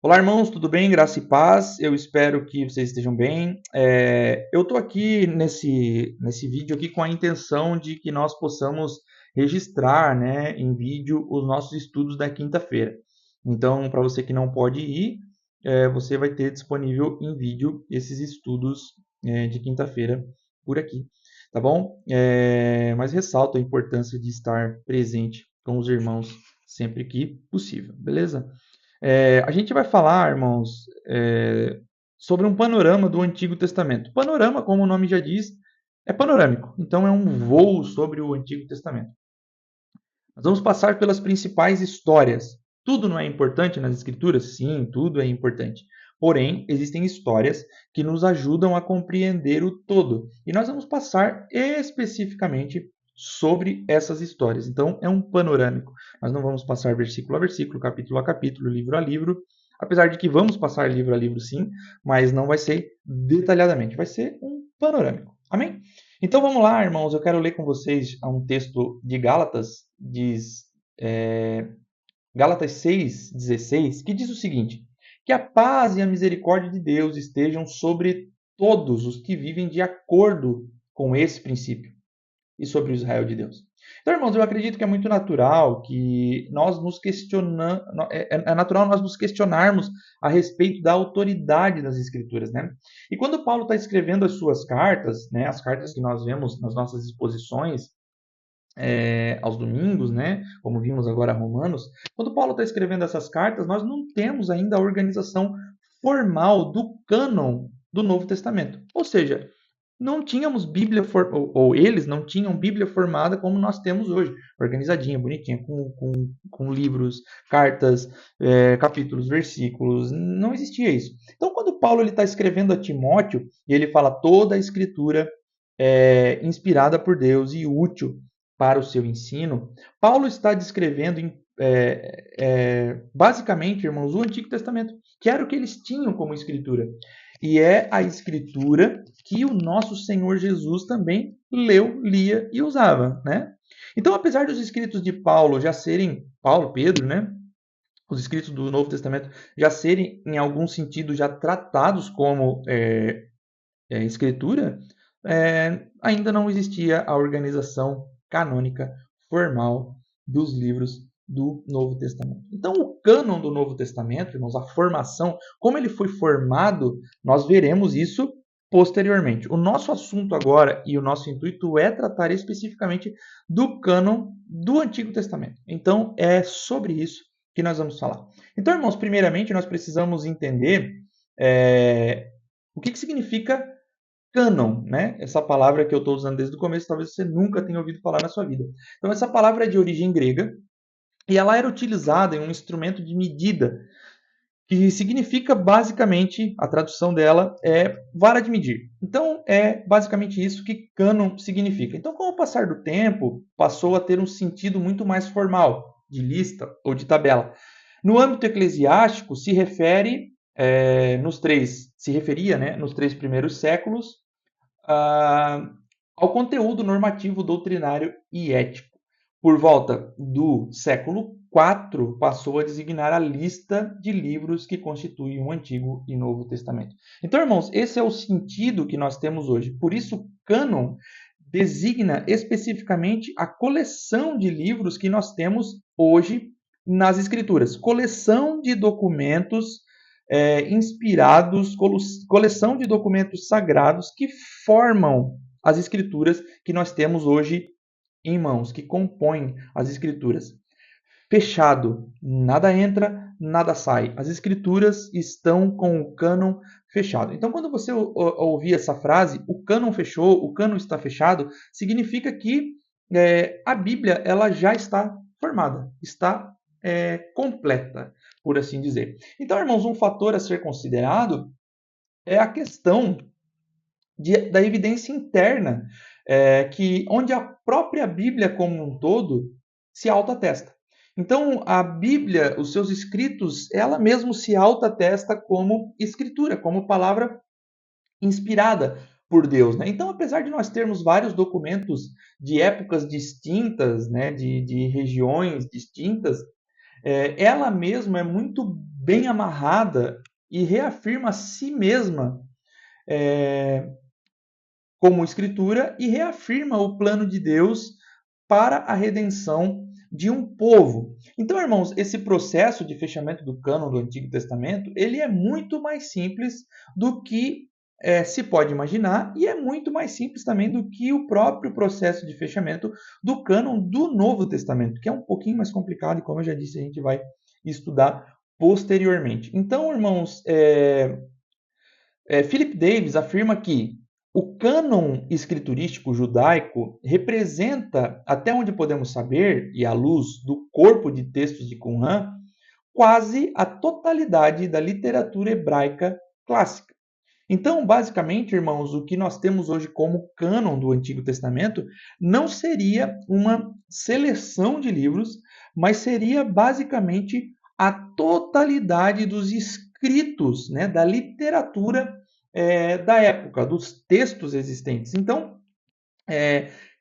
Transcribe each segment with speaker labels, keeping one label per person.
Speaker 1: Olá, irmãos, tudo bem? Graça e paz. Eu espero que vocês estejam bem. Eu estou aqui nesse vídeo aqui com a intenção de que nós possamos registrar, né, em vídeo os nossos estudos da quinta-feira. Então, para você que não pode ir, você vai ter disponível em vídeo esses estudos de quinta-feira por aqui, tá bom? Mas ressalto a importância de estar presente com os irmãos sempre que possível, beleza? A gente vai falar, irmãos, sobre um panorama do Antigo Testamento. Panorama, como o nome já diz, é panorâmico. Então, é um voo sobre o Antigo Testamento. Nós vamos passar pelas principais histórias. Tudo não é importante nas Escrituras? Sim, tudo é importante. Porém, existem histórias que nos ajudam a compreender o todo. E nós vamos passar especificamente sobre essas histórias. Então, é um panorâmico. Nós não vamos passar versículo a versículo, capítulo a capítulo, livro a livro. Apesar de que vamos passar livro a livro, sim, mas não vai ser detalhadamente. Vai ser um panorâmico. Amém? Então vamos lá, irmãos. Eu quero ler com vocês um texto de Gálatas, Gálatas 6,16, que diz o seguinte: que a paz e a misericórdia de Deus estejam sobre todos os que vivem de acordo com esse princípio e sobre o Israel de Deus. Então, irmãos, eu acredito que é muito natural que nós nos questionamos, é natural nós nos questionarmos a respeito da autoridade das Escrituras, né? E quando Paulo está escrevendo as suas cartas, né, as cartas que nós vemos nas nossas exposições aos domingos, né, como vimos agora Romanos, quando Paulo está escrevendo essas cartas, nós não temos ainda a organização formal do cânon do Novo Testamento. Ou seja, não tínhamos Bíblia, ou eles não tinham Bíblia formada como nós temos hoje, organizadinha, bonitinha, com livros, cartas, capítulos, versículos, não existia isso. Então, quando Paulo está escrevendo a Timóteo, e ele fala toda a Escritura é inspirada por Deus e útil para o seu ensino, Paulo está descrevendo basicamente, irmãos, o Antigo Testamento, que era o que eles tinham como escritura. E é a escritura que o nosso Senhor Jesus também leu, lia e usava, né? Então, apesar dos escritos de Paulo já serem, Paulo, Pedro, né? Os escritos do Novo Testamento já serem, em algum sentido, já tratados como escritura, ainda não existia a organização canônica formal dos livros do Novo Testamento. Então, o cânon do Novo Testamento, irmãos, a formação, como ele foi formado, nós veremos isso posteriormente. O nosso assunto agora e o nosso intuito é tratar especificamente do cânon do Antigo Testamento. Então, é sobre isso que nós vamos falar. Então, irmãos, primeiramente, nós precisamos entender o que significa cânon, né? Essa palavra que eu estou usando desde o começo, talvez você nunca tenha ouvido falar na sua vida. Então, essa palavra é de origem grega e ela era utilizada em um instrumento de medida, que significa basicamente, a tradução dela é vara de medir. Então, é basicamente isso que cânon significa. Então, com o passar do tempo, passou a ter um sentido muito mais formal, de lista ou de tabela. No âmbito eclesiástico, se referia, né, nos 3 primeiros séculos, ao conteúdo normativo, doutrinário e ético. Por volta do século IV, passou a designar a lista de livros que constituem o Antigo e Novo Testamento. Então, irmãos, esse é o sentido que nós temos hoje. Por isso, cânon designa especificamente a coleção de livros que nós temos hoje nas Escrituras. Coleção de documentos inspirados, coleção de documentos sagrados que formam as Escrituras que nós temos hoje em mãos, que compõem as Escrituras. Fechado, nada entra, nada sai. As Escrituras estão com o cânon fechado. Então, quando você ouvir essa frase, o cânon fechou, o cânon está fechado, significa que a Bíblia ela já está formada, está completa, por assim dizer. Então, irmãos, um fator a ser considerado é a questão da evidência interna, onde a própria Bíblia como um todo se autoatesta. Então, a Bíblia, os seus escritos, ela mesma se autoatesta como escritura, como palavra inspirada por Deus, né? Então, apesar de nós termos vários documentos de épocas distintas, né, de regiões distintas, ela mesma é muito bem amarrada e reafirma a si mesma como escritura e reafirma o plano de Deus para a redenção de um povo. Então, irmãos, esse processo de fechamento do cânon do Antigo Testamento, ele é muito mais simples do que se pode imaginar e é muito mais simples também do que o próprio processo de fechamento do cânon do Novo Testamento, que é um pouquinho mais complicado e, como eu já disse, a gente vai estudar posteriormente. Então, irmãos, Philip Davis afirma que o cânon escriturístico judaico representa, até onde podemos saber, e à luz do corpo de textos de Qumran, quase a totalidade da literatura hebraica clássica. Então, basicamente, irmãos, o que nós temos hoje como cânon do Antigo Testamento não seria uma seleção de livros, mas seria basicamente a totalidade dos escritos, né, da literatura da época, dos textos existentes. Então,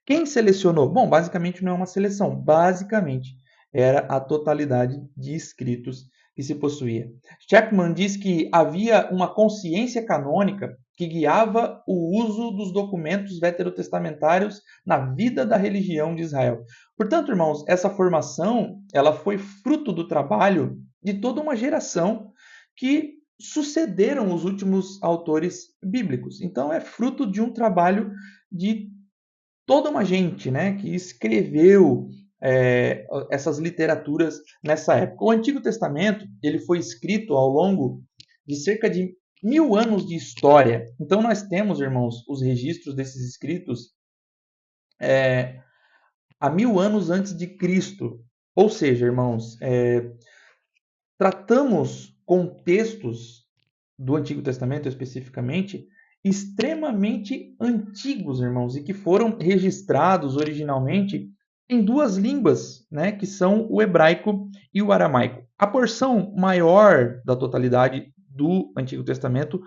Speaker 1: quem selecionou? Bom, basicamente não é uma seleção, basicamente era a totalidade de escritos que se possuía. Chapman diz que havia uma consciência canônica que guiava o uso dos documentos veterotestamentários na vida da religião de Israel. Portanto, irmãos, essa formação ela foi fruto do trabalho de toda uma geração que sucederam os últimos autores bíblicos. Então, é fruto de um trabalho de toda uma gente, né, que escreveu essas literaturas nessa época. O Antigo Testamento ele foi escrito ao longo de cerca de 1000 anos de história. Então nós temos, irmãos, os registros desses escritos há 1000 anos antes de Cristo. Ou seja, irmãos, tratamos com textos do Antigo Testamento especificamente extremamente antigos, irmãos, e que foram registrados originalmente em duas línguas, né, que são o hebraico e o aramaico. A porção maior da totalidade do Antigo Testamento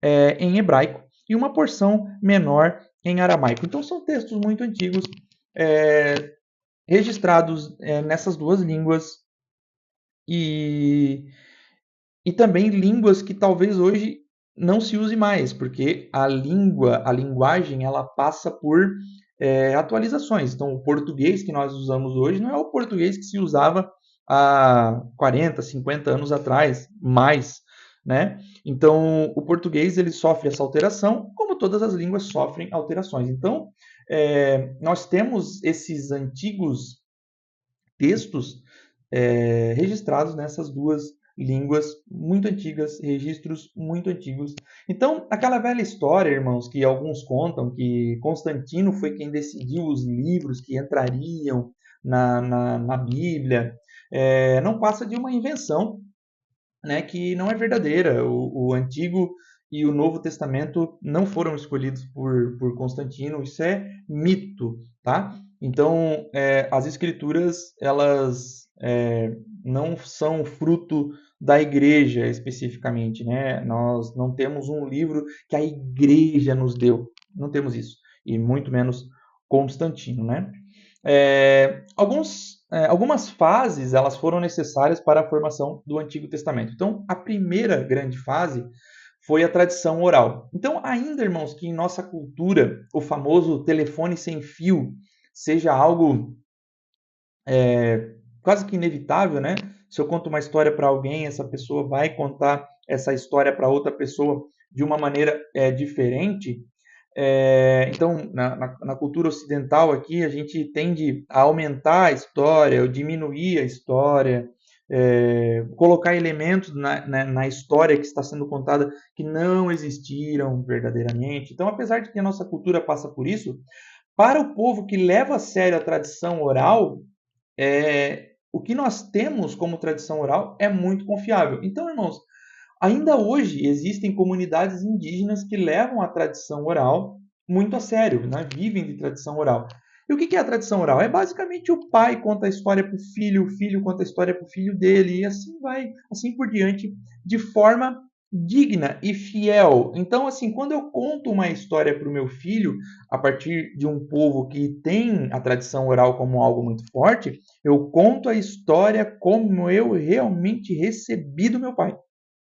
Speaker 1: é em hebraico e uma porção menor em aramaico. Então são textos muito antigos registrados nessas duas línguas e também línguas que talvez hoje não se use mais, porque a linguagem, ela passa por atualizações. Então, o português que nós usamos hoje não é o português que se usava há 40, 50 anos atrás, mais, né? Então, o português ele sofre essa alteração, como todas as línguas sofrem alterações. Então, nós temos esses antigos textos registrados nessas duas línguas muito antigas, registros muito antigos. Então, aquela velha história, irmãos, que alguns contam que Constantino foi quem decidiu os livros que entrariam na Bíblia, não passa de uma invenção, né, que não é verdadeira. O Antigo e o Novo Testamento não foram escolhidos por Constantino, isso é mito, tá? Então, as escrituras, elas não são fruto da igreja especificamente, né? Nós não temos um livro que a igreja nos deu, não temos isso, e muito menos Constantino, né? Algumas fases elas foram necessárias para a formação do Antigo Testamento. Então, a primeira grande fase foi a tradição oral. Então, ainda, irmãos, que em nossa cultura o famoso telefone sem fio seja algo quase que inevitável, né? Se eu conto uma história para alguém, essa pessoa vai contar essa história para outra pessoa de uma maneira diferente. Então, na cultura ocidental aqui, a gente tende a aumentar a história, ou diminuir a história, colocar elementos na história que está sendo contada que não existiram verdadeiramente. Então, apesar de que a nossa cultura passa por isso, para o povo que leva a sério a tradição oral, o que nós temos como tradição oral é muito confiável. Então, irmãos, ainda hoje existem comunidades indígenas que levam a tradição oral muito a sério, né? Vivem de tradição oral. E o que é a tradição oral? É basicamente o pai conta a história para o filho conta a história para o filho dele, e assim vai, assim por diante, de forma digna e fiel. Então, assim, quando eu conto uma história para o meu filho, a partir de um povo que tem a tradição oral como algo muito forte, eu conto a história como eu realmente recebi do meu pai.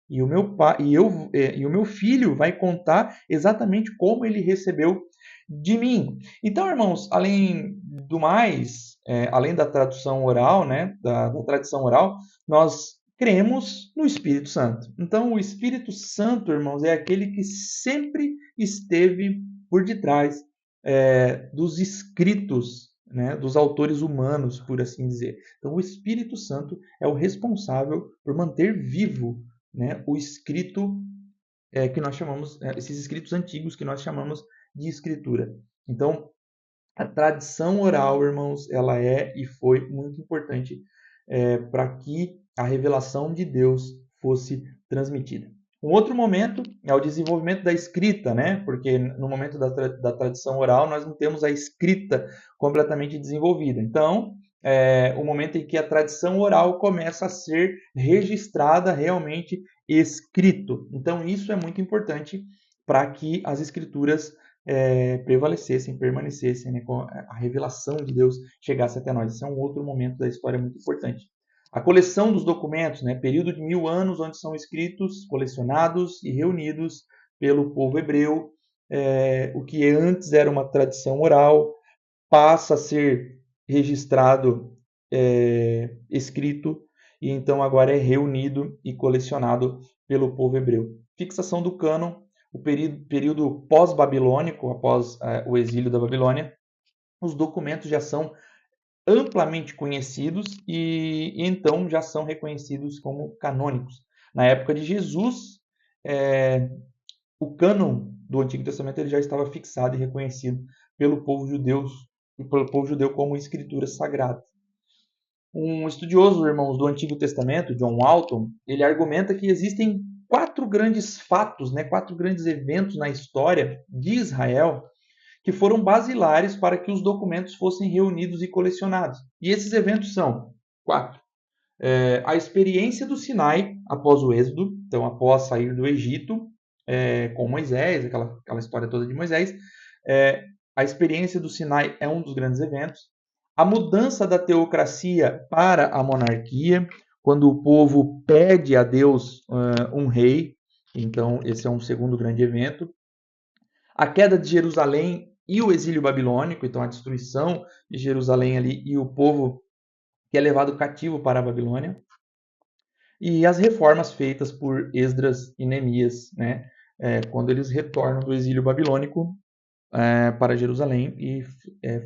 Speaker 1: E o meu pai e o meu filho vai contar exatamente como ele recebeu de mim. Então, irmãos, além do mais, além da tradução oral, né, da tradição oral, nós cremos no Espírito Santo. Então, o Espírito Santo, irmãos, é aquele que sempre esteve por detrás dos escritos, né, dos autores humanos, por assim dizer. Então, o Espírito Santo é o responsável por manter vivo, né, o escrito que nós chamamos, esses escritos antigos que nós chamamos de escritura. Então, a tradição oral, irmãos, ela é e foi muito importante para que a revelação de Deus fosse transmitida. Um outro momento é o desenvolvimento da escrita, né? Porque no momento da tradição oral nós não temos a escrita completamente desenvolvida. Então, o momento em que a tradição oral começa a ser registrada realmente escrito. Então, isso é muito importante para que as escrituras prevalecessem, permanecessem, né, com a revelação de Deus chegasse até nós. Esse é um outro momento da história muito importante. A coleção dos documentos, né, período de 1000 anos, onde são escritos, colecionados e reunidos pelo povo hebreu, o que antes era uma tradição oral, passa a ser registrado, escrito, e então agora é reunido e colecionado pelo povo hebreu. Fixação do cânon, o período pós-babilônico, após o exílio da Babilônia, os documentos já são amplamente conhecidos e então já são reconhecidos como canônicos. Na época de Jesus, o cânon do Antigo Testamento ele já estava fixado e reconhecido pelo povo judeu como escrituras sagradas. Um estudioso, irmãos, do Antigo Testamento, John Walton, ele argumenta que existem 4 grandes fatos, né, 4 grandes eventos na história de Israel que foram basilares para que os documentos fossem reunidos e colecionados. E esses eventos são 4. A experiência do Sinai após o Êxodo, então após sair do Egito, com Moisés, aquela história toda de Moisés. A experiência do Sinai é um dos grandes eventos. A mudança da teocracia para a monarquia, quando o povo pede a Deus um rei, então esse é um segundo grande evento. A queda de Jerusalém e o exílio babilônico, então a destruição de Jerusalém ali e o povo que é levado cativo para a Babilônia. E as reformas feitas por Esdras e Neemias, né, quando eles retornam do exílio babilônico para Jerusalém e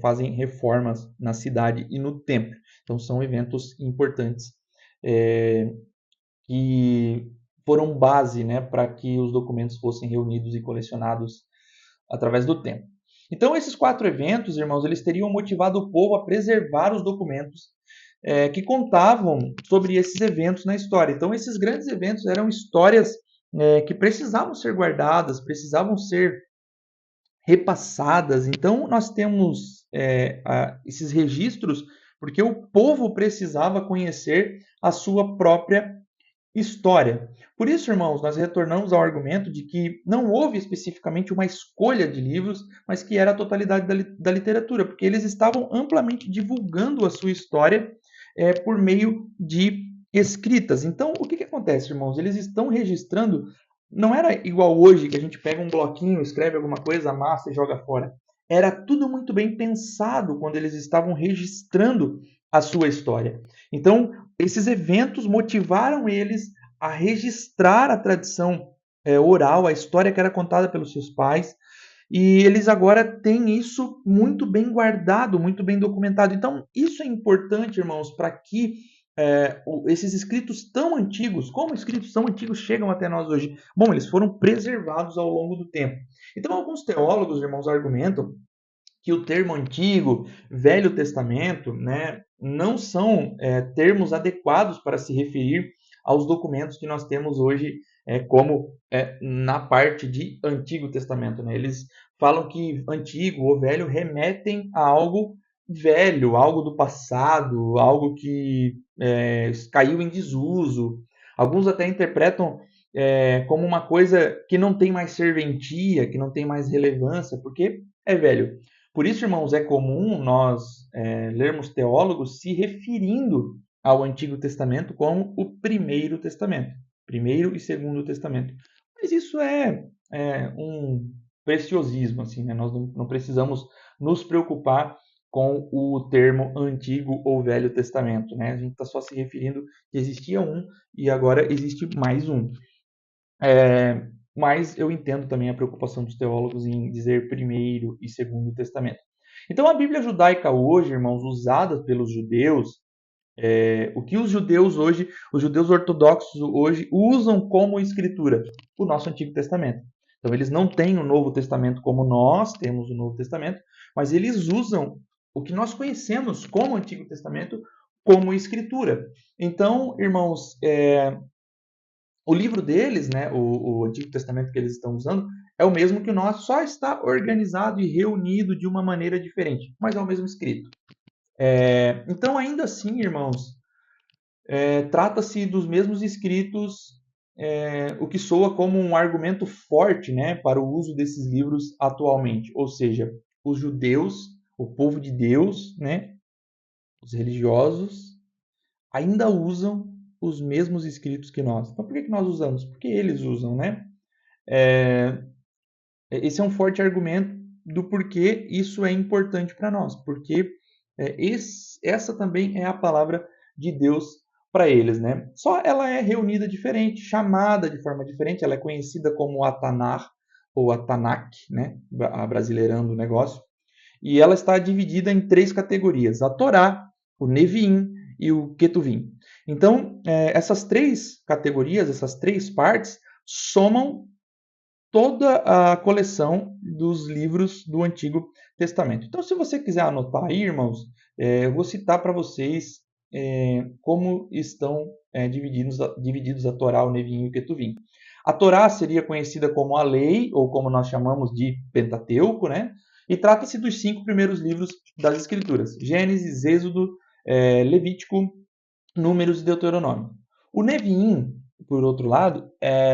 Speaker 1: fazem reformas na cidade e no templo. Então são eventos importantes que foram base, né, para que os documentos fossem reunidos e colecionados através do tempo. Então esses 4 eventos, irmãos, eles teriam motivado o povo a preservar os documentos que contavam sobre esses eventos na história. Então esses grandes eventos eram histórias que precisavam ser guardadas, precisavam ser repassadas. Então, nós temos esses registros porque o povo precisava conhecer a sua própria história. Por isso, irmãos, nós retornamos ao argumento de que não houve especificamente uma escolha de livros, mas que era a totalidade da literatura, porque eles estavam amplamente divulgando a sua história por meio de escritas. Então, o que acontece, irmãos? Eles estão registrando. Não era igual hoje, que a gente pega um bloquinho, escreve alguma coisa, amassa e joga fora. Era tudo muito bem pensado quando eles estavam registrando a sua história. Então, esses eventos motivaram eles a registrar a tradição oral, a história que era contada pelos seus pais, e eles agora têm isso muito bem guardado, muito bem documentado. Então, isso é importante, irmãos, para que esses escritos tão antigos, como escritos tão antigos chegam até nós hoje? Bom, eles foram preservados ao longo do tempo. Então, alguns teólogos, irmãos, argumentam que o termo antigo, Velho Testamento, né, não são termos adequados para se referir aos documentos que nós temos hoje, como na parte de Antigo Testamento. Né? Eles falam que antigo ou velho remetem a algo velho, algo do passado, algo que caiu em desuso. Alguns até interpretam como uma coisa que não tem mais serventia, que não tem mais relevância, porque é velho. Por isso, irmãos, é comum nós lermos teólogos se referindo ao Antigo Testamento como o Primeiro Testamento, Primeiro e Segundo Testamento. Mas isso é um preciosismo, assim, né? Nós não precisamos nos preocupar com o termo Antigo ou Velho Testamento, né? A gente está só se referindo que existia um e agora existe mais um. Mas eu entendo também a preocupação dos teólogos em dizer Primeiro e Segundo Testamento. Então, a Bíblia judaica hoje, irmãos, usada pelos judeus, o que os judeus hoje, os judeus ortodoxos hoje, usam como escritura? O nosso Antigo Testamento. Então, eles não têm o Novo Testamento como nós temos o Novo Testamento, mas eles usam o que nós conhecemos como Antigo Testamento como escritura. Então, irmãos, o livro deles, né, o Antigo Testamento que eles estão usando, é o mesmo que o nosso, só está organizado e reunido de uma maneira diferente, mas é o mesmo escrito. Então, ainda assim, irmãos, trata-se dos mesmos escritos, o que soa como um argumento forte, né, para o uso desses livros atualmente. Ou seja, os judeus, o povo de Deus, né, os religiosos, ainda usam os mesmos escritos que nós. Então, por que nós usamos? Porque eles usam, né? Esse é um forte argumento do porquê isso é importante para nós, porque essa também é a palavra de Deus para eles, né? Só ela é reunida diferente, chamada de forma diferente, ela é conhecida como a Tanar ou a Tanakh, né? Brasileirando o negócio, e ela está dividida em 3 categorias: a Torá, o Neviim e o Ketuvim. Então, essas 3 categorias, essas 3 partes, somam toda a coleção dos livros do Antigo Testamento. Então, se você quiser anotar aí, irmãos, eu vou citar para vocês como estão divididos a Torá, o Neviim e o Ketuvim. A Torá seria conhecida como a lei, ou como nós chamamos de Pentateuco, né? E trata-se dos 5 primeiros livros das Escrituras: Gênesis, Êxodo, Levítico, Números e Deuteronômio. O Neviim, por outro lado,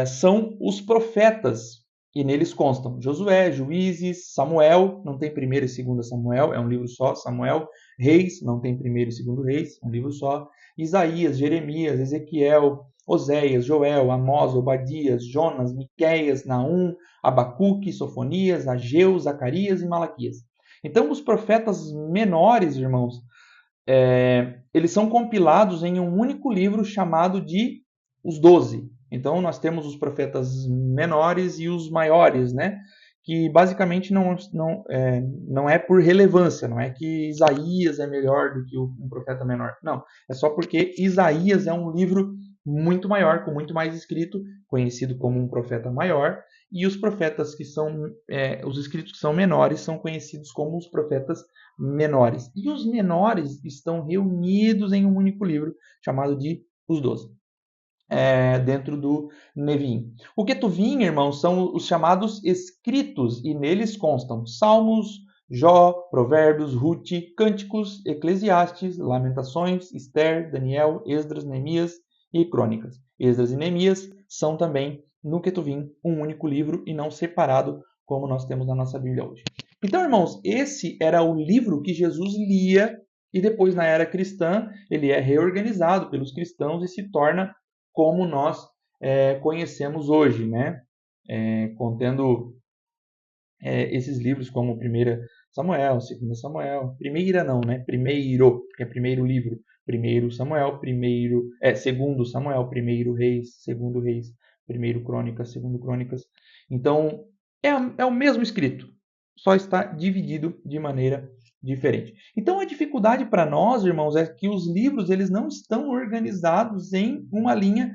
Speaker 1: são os profetas, e neles constam Josué, Juízes, Samuel, não tem primeiro e segundo Samuel, é um livro só, Samuel, Reis, não tem primeiro e segundo Reis, um livro só, Isaías, Jeremias, Ezequiel, Oséias, Joel, Amós, Obadias, Jonas, Miqueias, Naum, Abacuque, Sofonias, Ageu, Zacarias e Malaquias. Então, os profetas menores, irmãos, eles são compilados em um único livro chamado de Os Doze. Então, nós temos os profetas menores e os maiores, né? Que basicamente não é por relevância, não é que Isaías é melhor do que um profeta menor. Não, é só porque Isaías é um livro muito maior, com muito mais escrito, conhecido como um profeta maior, e os profetas que são, os escritos que são menores, são conhecidos como os profetas menores. E os menores estão reunidos em um único livro, chamado de Os Doze, dentro do Neviim. O Ketuvim, irmãos, são os chamados escritos, e neles constam Salmos, Jó, Provérbios, Ruth, Cânticos, Eclesiastes, Lamentações, Esther, Daniel, Esdras, Neemias e Crônicas. Esdras e Neemias são também, no Ketuvim, um único livro e não separado, como nós temos na nossa Bíblia hoje. Então, irmãos, esse era o livro que Jesus lia, e depois, na era cristã, ele é reorganizado pelos cristãos e se torna como nós conhecemos hoje, né? Contendo esses livros como 1 Samuel, 2 Samuel, primeira não, né? Primeiro, que é primeiro livro, 1 Samuel, segundo Samuel, 1 Reis, 2 Reis, 1 Crônicas, 2 Crônicas. Então, é o mesmo escrito, só está dividido de maneira diferente. Então, a dificuldade para nós, irmãos, é que os livros eles não estão organizados em uma linha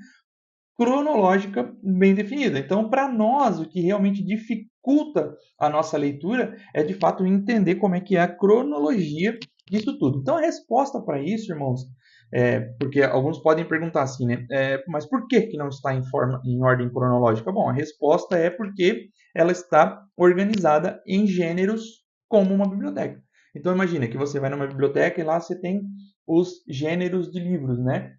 Speaker 1: cronológica bem definida. Então, para nós, o que realmente dificulta a nossa leitura é, de fato, entender como é que é a cronologia disso tudo. Então, a resposta para isso, irmãos, porque alguns podem perguntar assim, né? Mas por que não está em ordem cronológica? Bom, a resposta é porque ela está organizada em gêneros como uma biblioteca. Então, imagina que você vai numa biblioteca e lá você tem os gêneros de livros, né?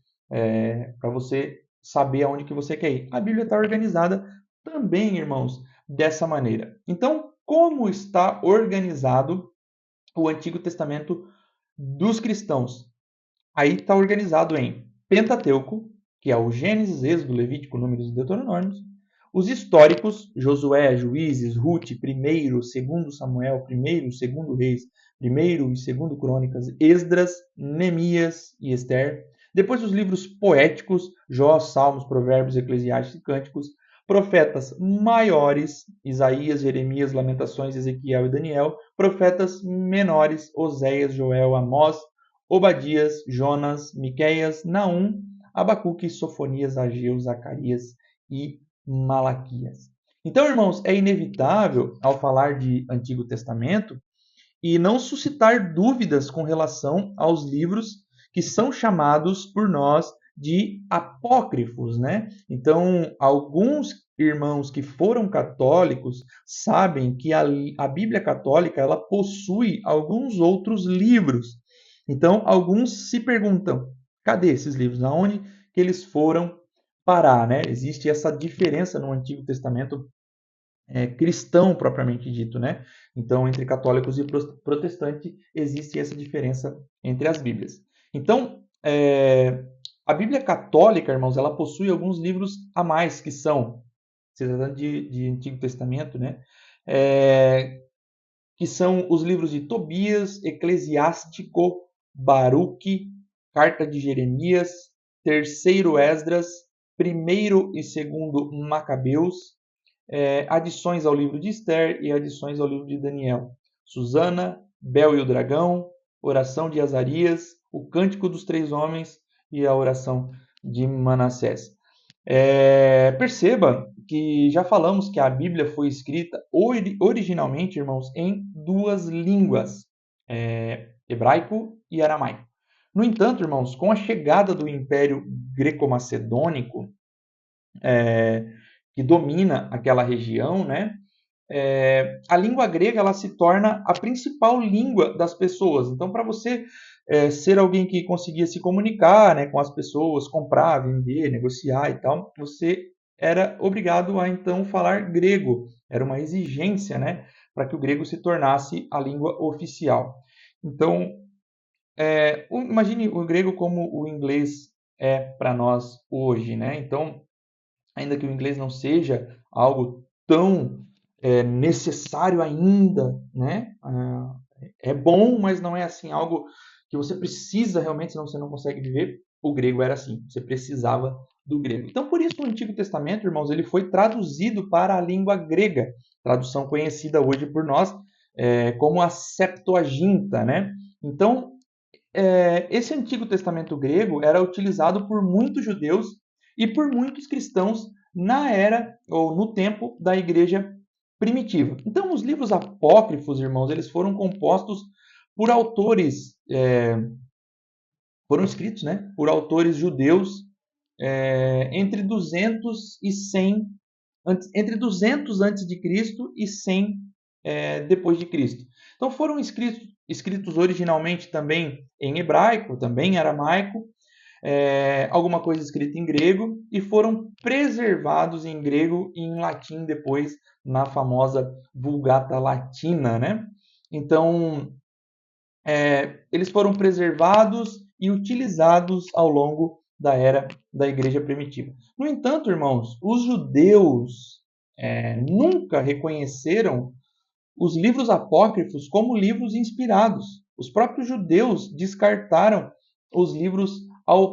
Speaker 1: Para você saber aonde que você quer ir. A Bíblia está organizada também, irmãos, dessa maneira. Então, como está organizado o Antigo Testamento dos cristãos? Aí está organizado em Pentateuco, que é o Gênesis, Êxodo, Levítico, Números e Deuteronômios. Os históricos, Josué, Juízes, Ruth, 1º, 2º Samuel, 1º, 2º Reis, 1º e 2º Crônicas, Esdras, Neemias e Esther. Depois os livros poéticos, Jó, Salmos, Provérbios, Eclesiastes e Cânticos. Profetas maiores, Isaías, Jeremias, Lamentações, Ezequiel e Daniel. Profetas menores, Oséias, Joel, Amós, Obadias, Jonas, Miqueias, Naum, Abacuque, Sofonias, Ageu, Zacarias e Malaquias. Então, irmãos, é inevitável, ao falar de Antigo Testamento, e não suscitar dúvidas com relação aos livros que são chamados por nós de apócrifos, né? Então, alguns irmãos que foram católicos sabem que a Bíblia Católica ela possui alguns outros livros. Então, alguns se perguntam, cadê esses livros? Aonde que eles foram parar, né? Existe essa diferença no Antigo Testamento cristão propriamente dito, né? Então, entre católicos e protestantes existe essa diferença entre as Bíblias. Então, a Bíblia católica, irmãos, ela possui alguns livros a mais que são, se tratando de Antigo Testamento, né? Que são os livros de Tobias, Eclesiástico, Baruque, Carta de Jeremias, Terceiro Esdras, Primeiro e Segundo Macabeus, adições ao livro de Esther e adições ao livro de Daniel. Susana, Bel e o Dragão, Oração de Azarias, o Cântico dos Três Homens e a Oração de Manassés. Perceba que já falamos que a Bíblia foi escrita originalmente, irmãos, em duas línguas, hebraico e aramaico. No entanto, irmãos, com a chegada do Império Greco-Macedônico, que domina aquela região, né? A língua grega ela se torna a principal língua das pessoas. Então, para você ser alguém que conseguia se comunicar, né, com as pessoas, comprar, vender, negociar e tal, você era obrigado a então falar grego. Era uma exigência, né, para que o grego se tornasse a língua oficial. Então, imagine o grego como o inglês é para nós hoje, né? Então, ainda que o inglês não seja algo tão necessário ainda, né? É bom, mas não é assim algo que você precisa realmente, senão você não consegue viver. O grego era assim, você precisava do grego. Então, por isso, o Antigo Testamento, irmãos, ele foi traduzido para a língua grega, tradução conhecida hoje por nós como a Septuaginta, né? Então, esse Antigo Testamento grego era utilizado por muitos judeus e por muitos cristãos na era ou no tempo da igreja primitiva. Então, os livros apócrifos, irmãos, eles foram compostos por autores, foram escritos, né, por autores judeus entre 200 e 100, entre 200 antes de Cristo e 100 depois de Cristo. Então, foram escritos originalmente também em hebraico, também em aramaico, alguma coisa escrita em grego e foram preservados em grego e em latim depois na famosa Vulgata Latina, né? Então, eles foram preservados e utilizados ao longo da era da Igreja Primitiva. No entanto, irmãos, os judeus nunca reconheceram os livros apócrifos como livros inspirados. Os próprios judeus descartaram os livros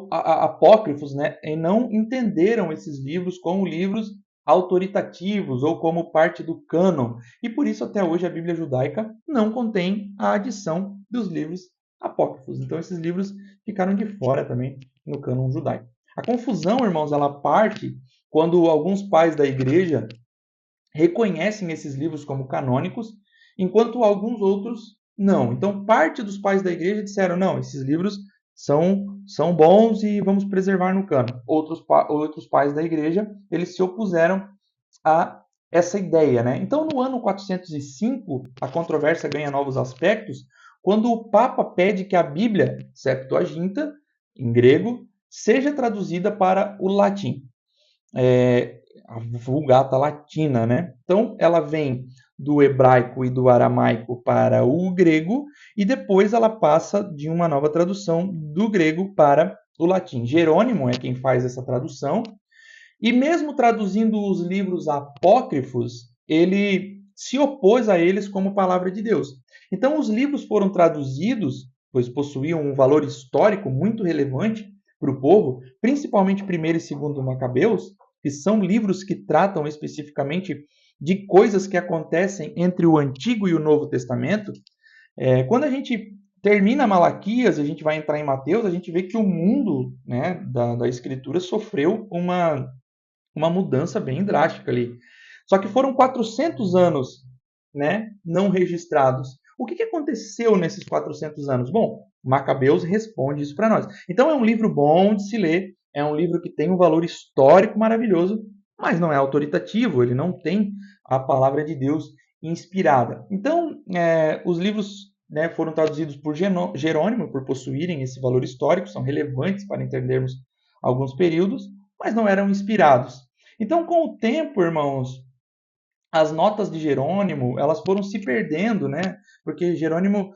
Speaker 1: apócrifos, né, e não entenderam esses livros como livros autoritativos ou como parte do cânon. E por isso até hoje a Bíblia judaica não contém a adição dos livros apócrifos. Então esses livros ficaram de fora também no cânon judaico. A confusão, irmãos, ela parte quando alguns pais da igreja reconhecem esses livros como canônicos, enquanto alguns outros não. Então, parte dos pais da igreja disseram, não, esses livros são bons e vamos preservar no cano. Outros pais da igreja, eles se opuseram a essa ideia, né? Então, no ano 405, a controvérsia ganha novos aspectos, quando o Papa pede que a Bíblia, Septuaginta, em grego, seja traduzida para o latim, a Vulgata Latina, né? Então, ela vem do hebraico e do aramaico para o grego e depois ela passa de uma nova tradução do grego para o latim. Jerônimo é quem faz essa tradução e mesmo traduzindo os livros apócrifos, ele se opôs a eles como palavra de Deus. Então, os livros foram traduzidos, pois possuíam um valor histórico muito relevante para o povo, principalmente primeiro e segundo Macabeus, que são livros que tratam especificamente de coisas que acontecem entre o Antigo e o Novo Testamento. Quando a gente termina Malaquias, a gente vai entrar em Mateus, a gente vê que o mundo, né, da Escritura sofreu uma mudança bem drástica ali. Só que foram 400 anos, né, não registrados. O que aconteceu nesses 400 anos? Bom, Macabeus responde isso para nós. Então é um livro bom de se ler, é um livro que tem um valor histórico maravilhoso, mas não é autoritativo, ele não tem a palavra de Deus inspirada. Então, os livros, né, foram traduzidos por Jerônimo, por possuírem esse valor histórico, são relevantes para entendermos alguns períodos, mas não eram inspirados. Então, com o tempo, irmãos, as notas de Jerônimo, elas foram se perdendo, né? Porque Jerônimo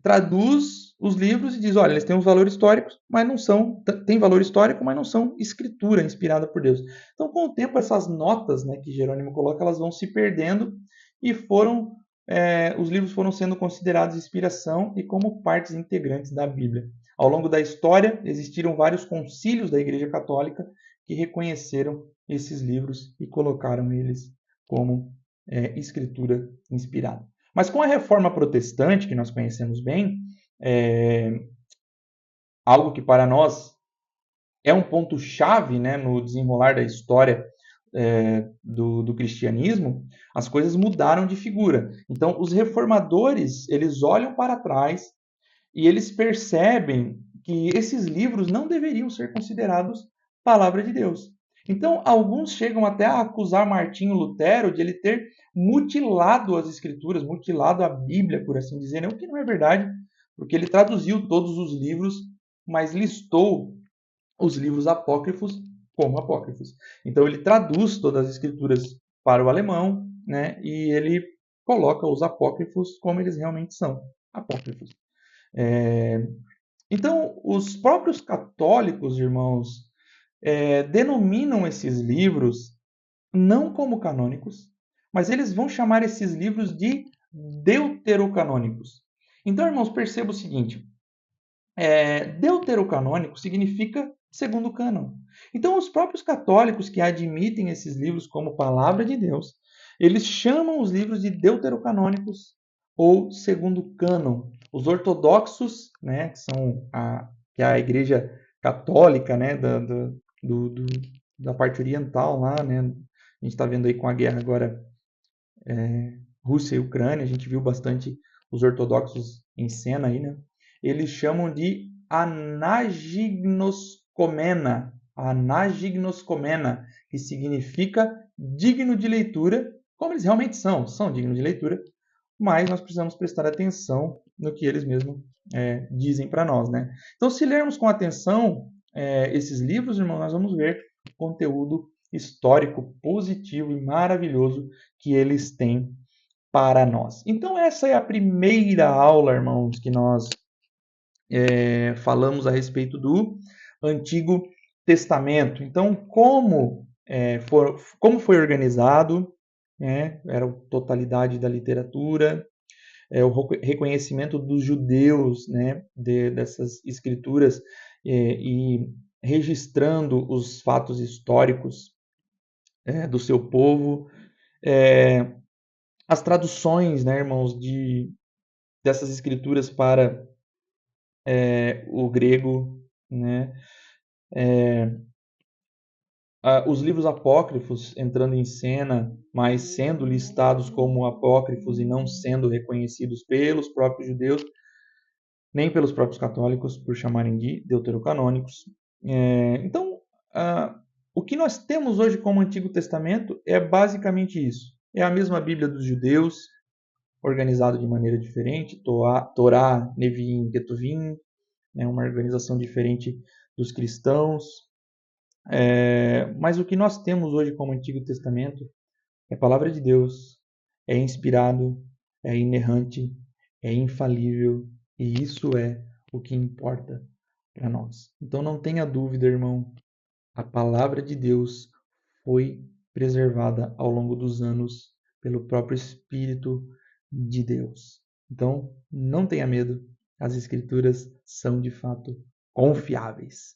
Speaker 1: traduz os livros e diz, olha, eles têm um valor histórico, mas não são, tem valor histórico, mas não são escritura inspirada por Deus. Então, com o tempo, essas notas, né, que Jerônimo coloca, elas vão se perdendo e os livros foram sendo considerados inspiração e como partes integrantes da Bíblia. Ao longo da história, existiram vários concílios da Igreja Católica que reconheceram esses livros e colocaram eles como escritura inspirada. Mas com a reforma protestante, que nós conhecemos bem, algo que para nós é um ponto-chave, né, no desenrolar da história do cristianismo, as coisas mudaram de figura. Então, os reformadores, eles olham para trás e eles percebem que esses livros não deveriam ser considerados palavra de Deus. Então, alguns chegam até a acusar Martinho Lutero de ele ter mutilado as escrituras, mutilado a Bíblia, por assim dizer, o que não é verdade, porque ele traduziu todos os livros, mas listou os livros apócrifos como apócrifos. Então, ele traduz todas as escrituras para o alemão, né, e ele coloca os apócrifos como eles realmente são, apócrifos. Então, os próprios católicos, irmãos, denominam esses livros não como canônicos, mas eles vão chamar esses livros de deuterocanônicos. Então, irmãos, perceba o seguinte: deuterocanônico significa segundo o cânon. Então, os próprios católicos que admitem esses livros como palavra de Deus, eles chamam os livros de deuterocanônicos ou segundo cânon. Os ortodoxos, né, que é a igreja católica, né, da parte oriental lá, né, a gente está vendo aí com a guerra agora, Rússia e Ucrânia, a gente viu bastante os ortodoxos em cena aí, né? Eles chamam de anagignoscomena, que significa digno de leitura, como eles realmente são dignos de leitura, mas nós precisamos prestar atenção no que eles mesmos dizem para nós, né? Então, se lermos com atenção esses livros, irmão, nós vamos ver o conteúdo histórico positivo e maravilhoso que eles têm para nós. Então, essa é a primeira aula, irmãos, que nós falamos a respeito do Antigo Testamento. Então, como foi organizado, era a totalidade da literatura, o reconhecimento dos judeus, né, dessas escrituras e registrando os fatos históricos do seu povo, as traduções, né, irmãos, dessas escrituras para o grego, né, os livros apócrifos entrando em cena, mas sendo listados como apócrifos e não sendo reconhecidos pelos próprios judeus, nem pelos próprios católicos, por chamarem de deuterocanônicos. Então, o que nós temos hoje como Antigo Testamento é basicamente isso. É a mesma Bíblia dos judeus, organizado de maneira diferente, Torá, Neviim, Ketuvim, uma organização diferente dos cristãos. Mas o que nós temos hoje como Antigo Testamento é a palavra de Deus, é inspirado, é inerrante, é infalível, e isso é o que importa para nós. Então não tenha dúvida, irmão, a palavra de Deus foi preservada ao longo dos anos pelo próprio Espírito de Deus. Então não tenha medo, as Escrituras são de fato confiáveis.